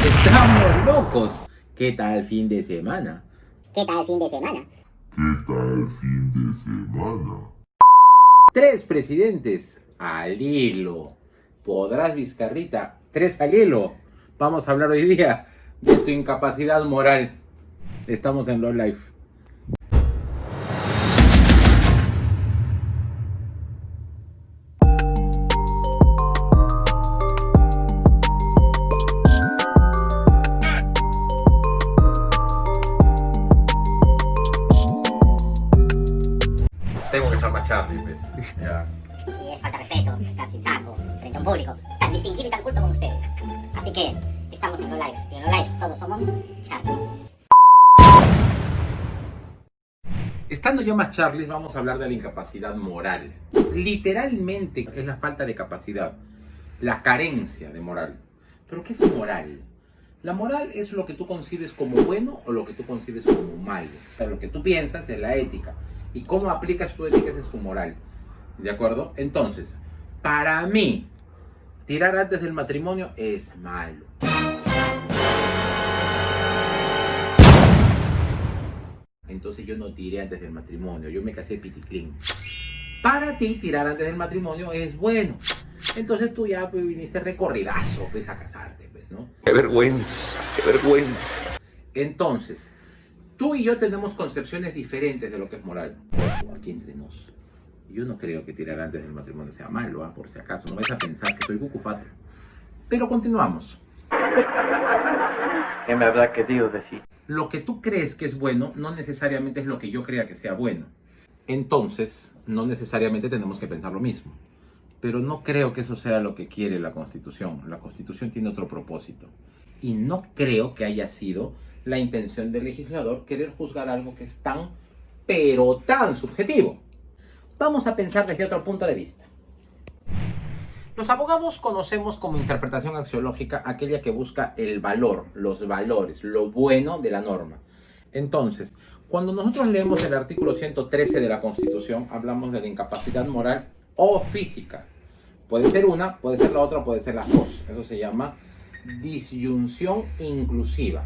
Estamos locos. ¿Qué tal fin de semana? ¿Qué tal fin de semana? ¿Qué tal fin de semana? 3 presidentes al hilo. ¿Podrás, Vizcarrita? 3 al hilo. Vamos a hablar hoy día de tu incapacidad moral. Estamos en Low Life. Tengo que estar más Charlie, pues. Ya. Y es falta de respeto, estar sin saco, frente a un público, tan distinguido y tan culto como ustedes. Así que estamos en Low Life, y en Low Life todos somos Charlie. Estando yo más Charlie, vamos a hablar de la incapacidad moral. Literalmente es la falta de capacidad, la carencia de moral. ¿Pero qué es moral? La moral es lo que tú concibes como bueno o lo que tú concibes como malo. O sea, lo que tú piensas es la ética. Y cómo aplicas tu ética es tu moral. ¿De acuerdo? Entonces, para mí, tirar antes del matrimonio es malo. Entonces yo no tiré antes del matrimonio, yo me casé piticlín. Para ti, tirar antes del matrimonio es bueno. Entonces tú ya pues, viniste recorridazo pues, a casarte, pues, ¿no? ¡Qué vergüenza! ¡Qué vergüenza! Entonces, tú y yo tenemos concepciones diferentes de lo que es moral. Aquí entre nos. Yo no creo que tirar antes del matrimonio sea malo, por si acaso. No vais a pensar que soy cucufato. Pero continuamos. ¿Qué me habrá querido decir? Lo que tú crees que es bueno no necesariamente es lo que yo crea que sea bueno. Entonces, no necesariamente tenemos que pensar lo mismo. Pero no creo que eso sea lo que quiere la Constitución. La Constitución tiene otro propósito. Y no creo que haya sido la intención del legislador querer juzgar algo que es tan, pero tan subjetivo. Vamos a pensar desde otro punto de vista. Los abogados conocemos como interpretación axiológica aquella que busca el valor, los valores, lo bueno de la norma. Entonces, cuando nosotros leemos el artículo 113 de la Constitución, hablamos de la incapacidad moral o física. Puede ser una, puede ser la otra, puede ser las dos. Eso se llama disyunción inclusiva.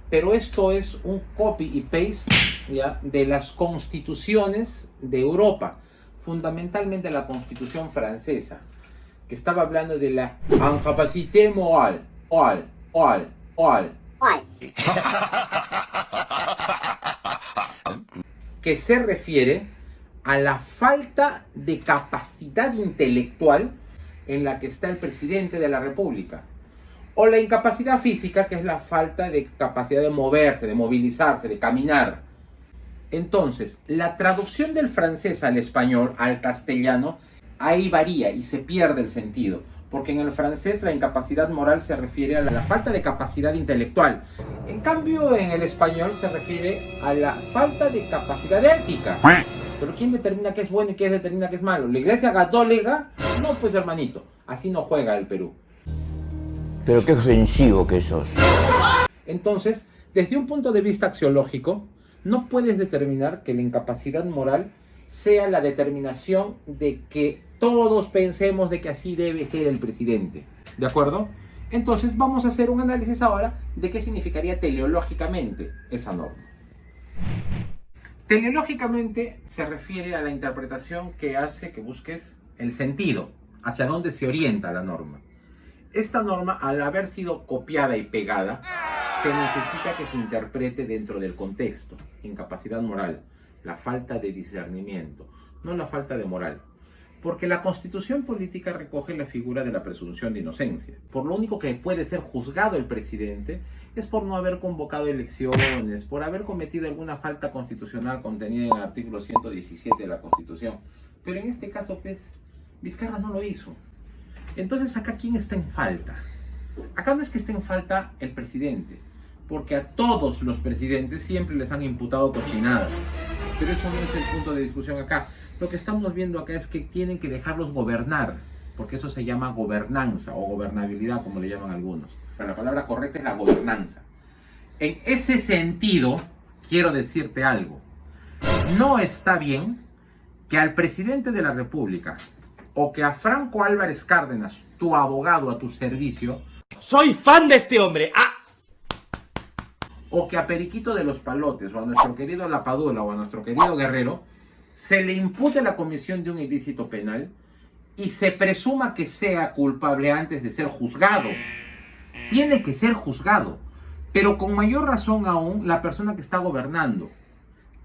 Pero esto es un copy y paste ¿ya? De las constituciones de Europa, fundamentalmente la Constitución francesa, que estaba hablando de la incapacité morale, que se refiere a la falta de capacidad intelectual en la que está el presidente de la República. O la incapacidad física, que es la falta de capacidad de moverse, de movilizarse, de caminar. Entonces, la traducción del francés al español, al castellano, ahí varía y se pierde el sentido. Porque en el francés la incapacidad moral se refiere a la falta de capacidad intelectual. En cambio, en el español se refiere a la falta de capacidad ética. Pero ¿quién determina qué es bueno y quién determina qué es malo? ¿La Iglesia Católica? No, pues hermanito, así no juega el Perú. Pero qué ofensivo que sos. Entonces, desde un punto de vista axiológico, no puedes determinar que la incapacidad moral sea la determinación de que todos pensemos de que así debe ser el presidente. ¿De acuerdo? Entonces vamos a hacer un análisis ahora de qué significaría teleológicamente esa norma. Teleológicamente se refiere a la interpretación que hace que busques el sentido, hacia dónde se orienta la norma. Esta norma, al haber sido copiada y pegada, se necesita que se interprete dentro del contexto. Incapacidad moral, la falta de discernimiento, no la falta de moral. Porque la Constitución política recoge la figura de la presunción de inocencia. Por lo único que puede ser juzgado el presidente es por no haber convocado elecciones, por haber cometido alguna falta constitucional contenida en el artículo 117 de la Constitución. Pero en este caso, pues, Vizcarra no lo hizo. Entonces, acá, ¿quién está en falta? Acá no es que esté en falta el presidente, porque a todos los presidentes siempre les han imputado cochinadas. Pero eso no es el punto de discusión acá. Lo que estamos viendo acá es que tienen que dejarlos gobernar, porque eso se llama gobernanza o gobernabilidad, como le llaman algunos. Pero la palabra correcta es la gobernanza. En ese sentido, quiero decirte algo. No está bien que al presidente de la República o que a Franco Álvarez Cárdenas, tu abogado a tu servicio, Soy fan de este hombre. ¡Ah! O que a Periquito de los Palotes, o a nuestro querido Lapadula, o a nuestro querido Guerrero, se le impute la comisión de un ilícito penal y se presuma que sea culpable antes de ser juzgado. Tiene que ser juzgado, pero con mayor razón aún la persona que está gobernando.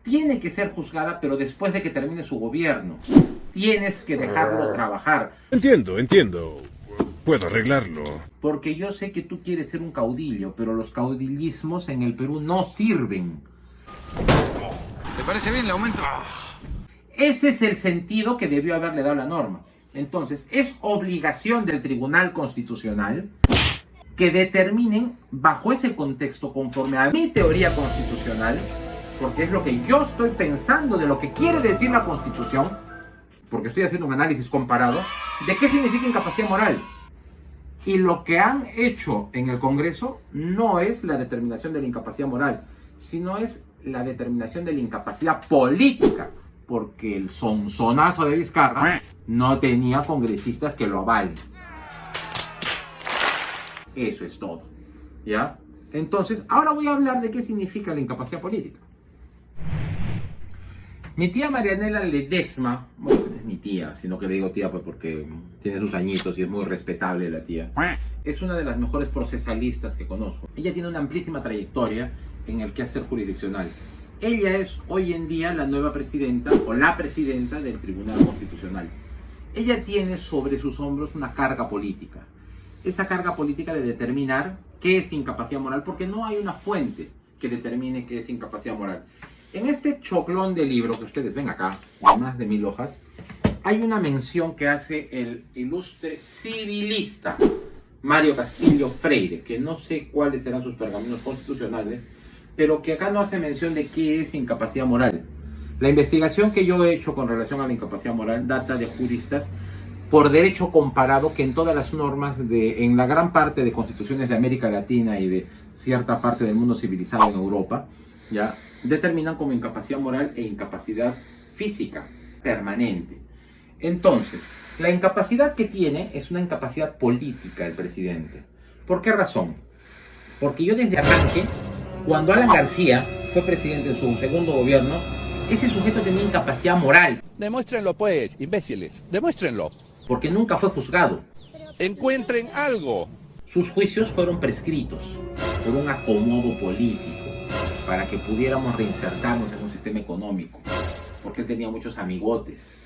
Tiene que ser juzgada, pero después de que termine su gobierno. Tienes que dejarlo trabajar. Entiendo. Puedo arreglarlo. Porque yo sé que tú quieres ser un caudillo, pero los caudillismos en el Perú no sirven. ¿Te parece bien el aumento? Ese es el sentido que debió haberle dado la norma. Entonces, es obligación del Tribunal Constitucional que determinen bajo ese contexto, conforme a mi teoría constitucional, porque es lo que yo estoy pensando de lo que quiere decir la Constitución, porque estoy haciendo un análisis comparado, de qué significa incapacidad moral. Y lo que han hecho en el Congreso no es la determinación de la incapacidad moral, sino es la determinación de la incapacidad política, porque el sonzonazo de Vizcarra no tenía congresistas que lo avalen. Eso es todo, ¿ya? Entonces, ahora voy a hablar de qué significa la incapacidad política. Mi tía Marianela Ledesma, bueno, no es mi tía, sino que le digo tía pues porque tiene sus añitos y es muy respetable la tía, es una de las mejores procesalistas que conozco. Ella tiene una amplísima trayectoria en el quehacer jurisdiccional. Ella es hoy en día la nueva presidenta o la presidenta del Tribunal Constitucional. Ella tiene sobre sus hombros una carga política. Esa carga política de determinar qué es incapacidad moral, porque no hay una fuente que determine qué es incapacidad moral. En este choclón de libro que ustedes ven acá, de más de 1000 hojas, hay una mención que hace el ilustre civilista Mario Castillo Freire, que no sé cuáles serán sus pergaminos constitucionales, pero que acá no hace mención de qué es incapacidad moral. La investigación que yo he hecho con relación a la incapacidad moral data de juristas por derecho comparado que en todas las normas, en la gran parte de constituciones de América Latina y de cierta parte del mundo civilizado en Europa, ya determinan como incapacidad moral e incapacidad física permanente. Entonces, la incapacidad que tiene es una incapacidad política el presidente. ¿Por qué razón? Porque yo desde arranque, cuando Alan García fue presidente en su segundo gobierno, ese sujeto tenía incapacidad moral. Demuéstrenlo pues, imbéciles, demuéstrenlo. Porque nunca fue juzgado. Encuentren algo. Sus juicios fueron prescritos por un acomodo político para que pudiéramos reinsertarnos en un sistema económico. Porque él tenía muchos amigotes.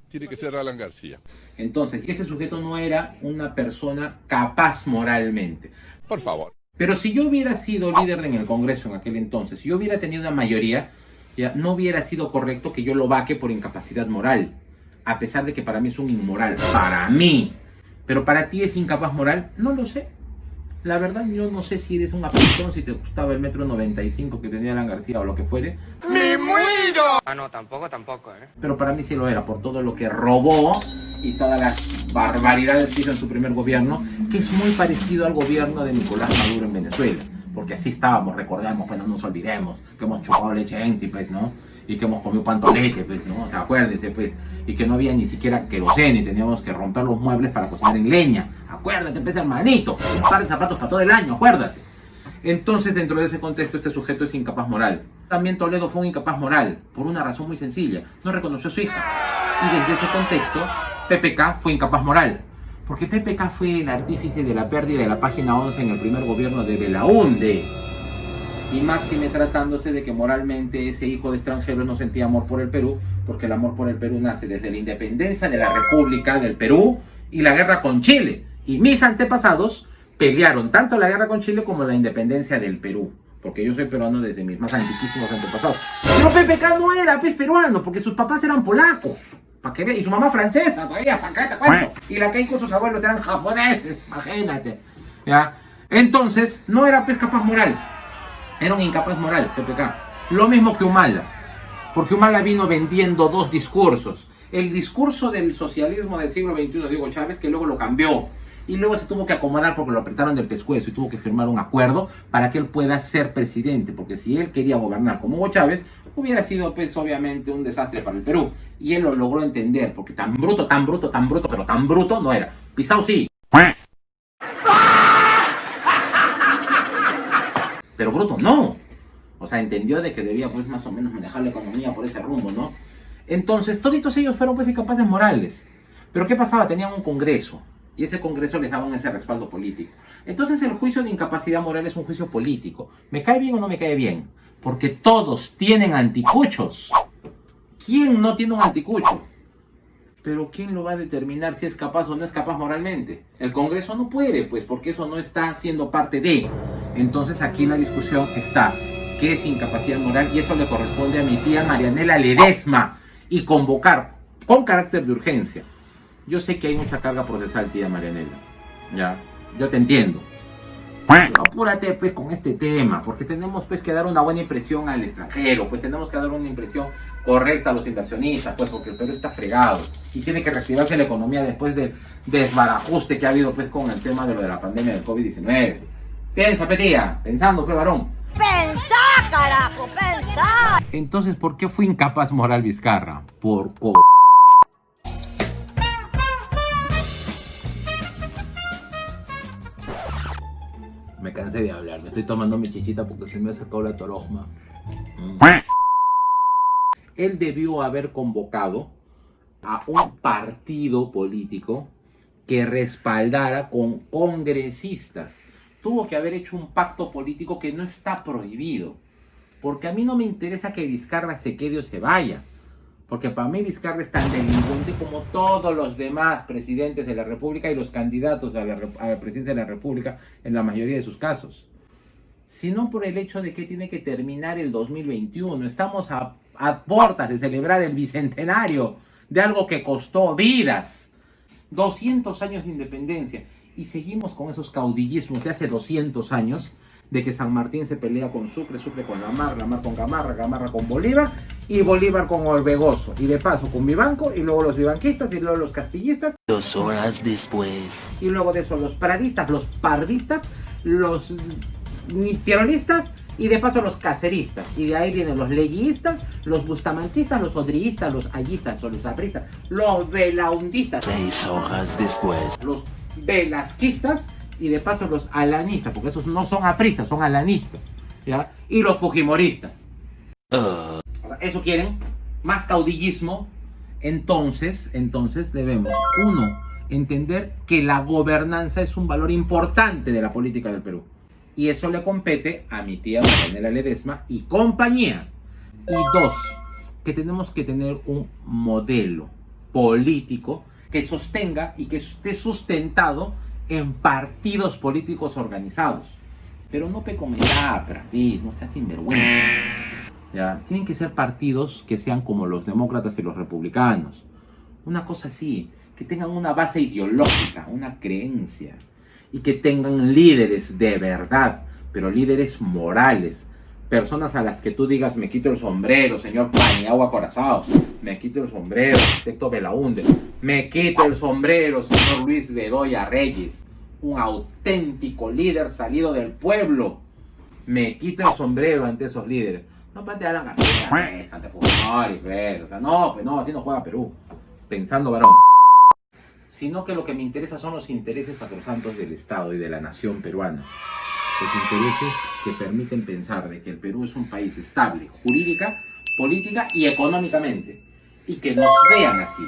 Tiene que ser Alan García. Entonces, ese sujeto no era una persona capaz moralmente. Por favor. Pero si yo hubiera sido líder en el Congreso en aquel entonces, si yo hubiera tenido una mayoría, ya no hubiera sido correcto que yo lo vaque por incapacidad moral. A pesar de que para mí es un inmoral. Para mí. Pero para ti es incapaz moral, no lo sé. La verdad, yo no sé si eres un apretón, si te gustaba el 1,95 m que tenía Alan García o lo que fuere. ¡Me muero! Ah, no, tampoco, Pero para mí sí lo era, por todo lo que robó y todas las barbaridades que hizo en su primer gobierno, que es muy parecido al gobierno de Nicolás Maduro en Venezuela. Porque así estábamos, recordemos, pues no nos olvidemos, que hemos chupado leche Enzi, pues, ¿no? Y que hemos comido pantolete, pues, ¿no? O sea, acuérdense, pues, y que no había ni siquiera queroseno y teníamos que romper los muebles para cocinar en leña. Acuérdate, pues, hermanito, un par de zapatos para todo el año, acuérdate. Entonces, dentro de ese contexto, este sujeto es incapaz moral. También Toledo fue un incapaz moral, por una razón muy sencilla, no reconoció a su hija. Y desde ese contexto, PPK fue incapaz moral. Porque PPK fue el artífice de la pérdida de la página 11 en el primer gobierno de Belaúnde. Y máxime tratándose de que moralmente ese hijo de extranjeros no sentía amor por el Perú, porque el amor por el Perú nace desde la independencia de la República del Perú y la guerra con Chile. Y mis antepasados pelearon tanto la guerra con Chile como la independencia del Perú. Porque yo soy peruano desde mis más antiquísimos antepasados. Pero PPK no era peruano, porque sus papás eran polacos. ¿Para qué ve? Y su mamá francesa todavía, ¿para qué te cuento? Y la Keiko, sus abuelos eran japoneses, imagínate. ¿Ya? Entonces, no era capaz moral. Era un incapaz moral, PPK. Lo mismo que Humala. Porque Humala vino vendiendo dos discursos. El discurso del socialismo del siglo XXI de Hugo Chávez, que luego lo cambió. Y luego se tuvo que acomodar porque lo apretaron del pescuezo y tuvo que firmar un acuerdo para que él pueda ser presidente. Porque si él quería gobernar como Hugo Chávez, hubiera sido pues obviamente un desastre para el Perú. Y él lo logró entender, porque tan bruto, pero tan bruto no era. Pisao sí. Pero Bruto no. O sea, entendió de que debía pues más o menos manejar la economía por ese rumbo, ¿no? Entonces, todos ellos fueron pues incapaces morales. Pero ¿qué pasaba? Tenían un congreso. Y ese congreso les daban ese respaldo político. Entonces el juicio de incapacidad moral es un juicio político. ¿Me cae bien o no me cae bien? Porque todos tienen anticuchos. ¿Quién no tiene un anticucho? Pero ¿quién lo va a determinar si es capaz o no es capaz moralmente? El Congreso no puede, pues, porque eso no está siendo parte de. Entonces aquí la discusión está, ¿qué es incapacidad moral? Y eso le corresponde a mi tía Marianela Ledesma. Y convocar con carácter de urgencia. Yo sé que hay mucha carga procesal, tía Marianela. Ya, yo te entiendo. Pero apúrate pues con este tema, porque tenemos pues que dar una buena impresión al extranjero, pues tenemos que dar una impresión correcta a los inversionistas, pues porque el Perú está fregado y tiene que reactivarse la economía después del desbarajuste que ha habido pues con el tema de lo de la pandemia del COVID-19. Piensa, petía, pensando, pues varón. ¡Pensá, carajo, pensá! Entonces, ¿por qué fue incapaz moral Vizcarra? Por Me cansé de hablar, me estoy tomando mi chichita porque se me ha sacado la torojma. Él debió haber convocado a un partido político que respaldara con congresistas. Tuvo que haber hecho un pacto político que no está prohibido. Porque a mí no me interesa que Vizcarra se quede o se vaya. Porque para mí Vizcarra es tan delincuente como todos los demás presidentes de la República y los candidatos a la presidencia de la República en la mayoría de sus casos. Sino por el hecho de que tiene que terminar el 2021. Estamos a puertas de celebrar el bicentenario de algo que costó vidas. 200 años de independencia. Y seguimos con esos caudillismos de hace 200 años. De que San Martín se pelea con Sucre, Sucre con la Mar con Gamarra con Bolívar y Bolívar con Orbegoso. Y de paso con Vivanco y luego los vivanquistas y luego los castillistas. 2 horas después. Y luego de eso los pradistas, los pardistas, los peronistas y de paso los caceristas. Y de ahí vienen los leguistas, los bustamantistas, los odriistas, los allistas o los apristas, los belaundistas. 6 horas después. Los velasquistas. Y de paso los alanistas, porque esos no son apristas, son alanistas, ¿ya? Y los fujimoristas. O sea, eso quieren, más caudillismo. Entonces debemos, uno, entender que la gobernanza es un valor importante de la política del Perú. Y eso le compete a mi tía Marianela Ledesma y compañía. Y dos, que tenemos que tener un modelo político que sostenga y que esté sustentado en partidos políticos organizados. Pero no con el APRA, no seas sinvergüenza. ¿Ya? Tienen que ser partidos que sean como los demócratas y los republicanos. Una cosa así, que tengan una base ideológica, una creencia. Y que tengan líderes de verdad, pero líderes morales. Personas a las que tú digas, me quito el sombrero, señor Paniagua Corazao, me quito el sombrero, arquitecto Belaúnde, me quito el sombrero, señor Luis Bedoya Reyes, un auténtico líder salido del pueblo, me quito el sombrero ante esos líderes. No ante Alan García, pues, ante Fujimori, pues, o sea, no, así no juega Perú, pensando varón. Sino que lo que me interesa son los intereses sacrosantos del Estado y de la nación peruana. Los intereses que permiten pensar de que el Perú es un país estable, jurídica, política y económicamente. Y que nos vean así,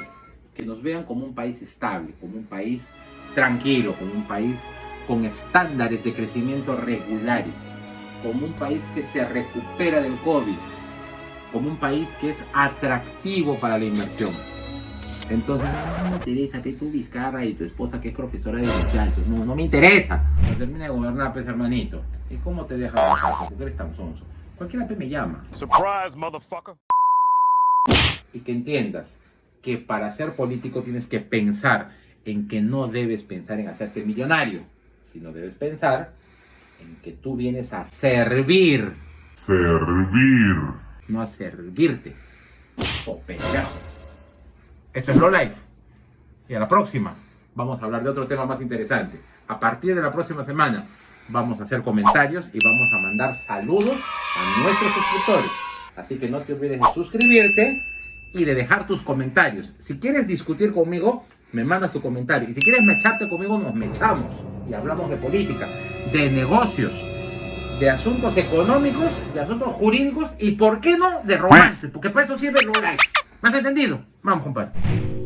que nos vean como un país estable, como un país tranquilo, como un país con estándares de crecimiento regulares, como un país que se recupera del COVID, como un país que es atractivo para la inversión. Entonces, no me interesa que tú, Vizcarra, y tu esposa, que es profesora de inicial, pues no me interesa. Cuando termine de gobernar, pues, hermanito. ¿Y cómo te dejas votar? Porque eres tan sonso. Cualquiera me llama. Surprise, motherfucker. Y que entiendas que para ser político tienes que pensar en que no debes pensar en hacerte millonario, sino debes pensar en que tú vienes a servir. Servir. No a servirte. Sopendejo. Esto es Low Life. Y a la próxima vamos a hablar de otro tema más interesante. A partir de la próxima semana vamos a hacer comentarios y vamos a mandar saludos a nuestros suscriptores. Así que no te olvides de suscribirte y de dejar tus comentarios. Si quieres discutir conmigo, me mandas tu comentario. Y si quieres mecharte conmigo, nos mechamos. Y hablamos de política, de negocios, de asuntos económicos, de asuntos jurídicos y, ¿por qué no?, de romance, porque para eso sirve Low Life. ¿Me has entendido? Vamos, compadre.